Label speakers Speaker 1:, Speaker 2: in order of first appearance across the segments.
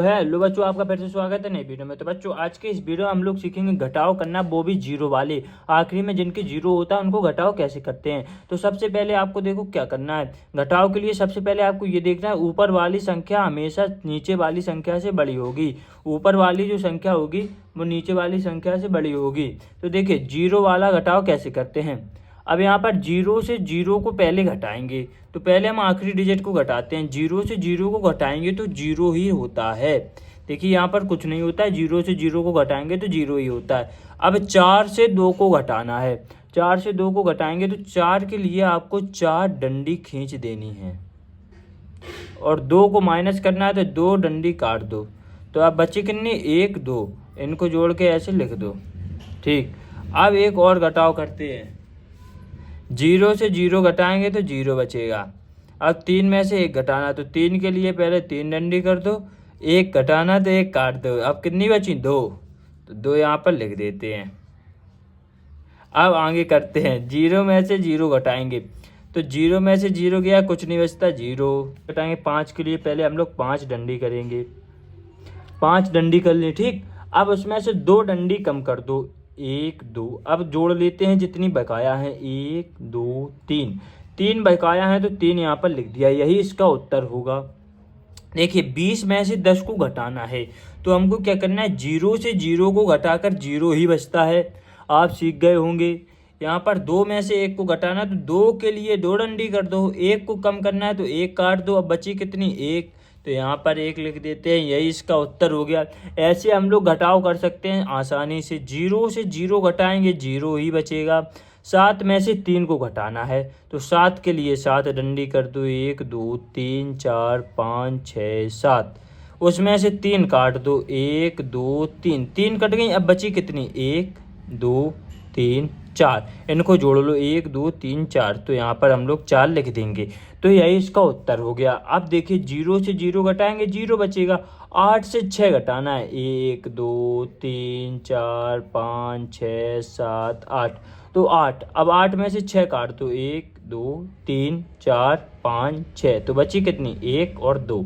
Speaker 1: Hello बच्चों, आपका फिर से स्वागत है नई वीडियो में। तो बच्चों, आज के इस वीडियो में हम लोग सीखेंगे घटाव करना, वो भी जीरो वाले। आखिरी में जिनके जीरो होता है उनको घटाव कैसे करते हैं। तो सबसे पहले आपको देखो क्या करना है। घटाव के लिए सबसे पहले आपको ये देखना है, ऊपर वाली संख्या हमेशा नीचे वाली संख्या से बड़ी होगी। ऊपर वाली जो संख्या होगी वो नीचे वाली संख्या से बड़ी होगी। तो देखिए जीरो वाला घटाव कैसे करते हैं। अब यहाँ पर जीरो से जीरो को पहले घटाएंगे, तो पहले हम आखिरी डिजिट को घटाते हैं। जीरो से जीरो को घटाएंगे तो जीरो ही होता है। देखिए यहाँ पर कुछ नहीं होता है, जीरो से जीरो को घटाएंगे तो जीरो ही होता है। अब चार से दो को घटाना है। चार से दो को घटाएंगे तो चार के लिए आपको चार डंडी खींच देनी है और दो को माइनस करना है तो दो डंडी काट दो। तो आप बच्चे कितनी, एक दो, इनको जोड़ के ऐसे लिख दो। ठीक, अब एक और घटाव करते हैं। जीरो से जीरो घटाएंगे तो जीरो बचेगा। अब तीन में से एक घटाना, तो तीन के लिए पहले तीन डंडी कर दो, एक घटाना तो एक काट दो। अब कितनी बची, दो, तो दो यहाँ पर लिख देते हैं। अब आगे करते हैं, जीरो में से जीरो घटाएंगे तो जीरो में से जीरो गया, कुछ नहीं बचता, जीरो घटाएंगे। पाँच के लिए पहले हम लोग पाँच डंडी करेंगे, पाँच डंडी कर लें। ठीक, अब उसमें से दो डंडी कम कर दो, एक दो। अब जोड़ लेते हैं जितनी बकाया है, एक दो तीन, तीन बकाया है तो तीन यहाँ पर लिख दिया, यही इसका उत्तर होगा। देखिए 20 में से 10 को घटाना है तो हमको क्या करना है, जीरो से जीरो को घटाकर जीरो ही बचता है। आप सीख गए होंगे। यहाँ पर दो में से एक को घटाना तो दो के लिए दो डंडी कर दो, एक को कम करना है तो एक काट दो। अब बची कितनी, एक, तो यहाँ पर एक लिख देते हैं, यही इसका उत्तर हो गया। ऐसे हम लोग घटाव कर सकते हैं आसानी से। जीरो से जीरो घटाएंगे, जीरो ही बचेगा। सात में से तीन को घटाना है तो सात के लिए सात डंडी कर दो, एक दो तीन चार पाँच छः सात। उसमें से तीन काट दो, एक दो तीन, तीन कट गई। अब बची कितनी, एक दो तीन चार, इनको जोड़ लो, एक दो तीन चार, तो यहाँ पर हम लोग चार लिख देंगे। तो यही इसका उत्तर हो गया। अब देखिए जीरो से जीरो घटाएंगे, जीरो बचेगा। आठ से छः घटाना है, एक दो तीन चार पाँच छः सात आठ, तो आठ। अब आठ में से छः काट दो, एक दो तीन चार पाँच छः, तो बची कितनी, एक और दो,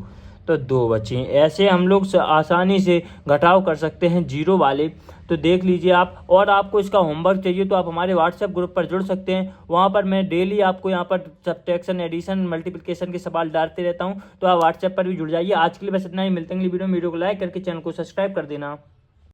Speaker 1: तो दो बची। ऐसे हम लोग आसानी से घटाव कर सकते हैं जीरो वाले। तो देख लीजिए आप। और आपको इसका होमवर्क चाहिए तो आप हमारे व्हाट्सएप ग्रुप पर जुड़ सकते हैं। वहाँ पर मैं डेली आपको यहाँ पर सब्ट्रैक्शन, एडिशन, मल्टीप्लिकेशन के सवाल डालते रहता हूँ, तो आप व्हाट्सएप पर भी जुड़ जाइए। आज के लिए बस इतना ही, मिलते हैं अगली वीडियो में। वीडियो को लाइक करके चैनल को सब्सक्राइब कर देना।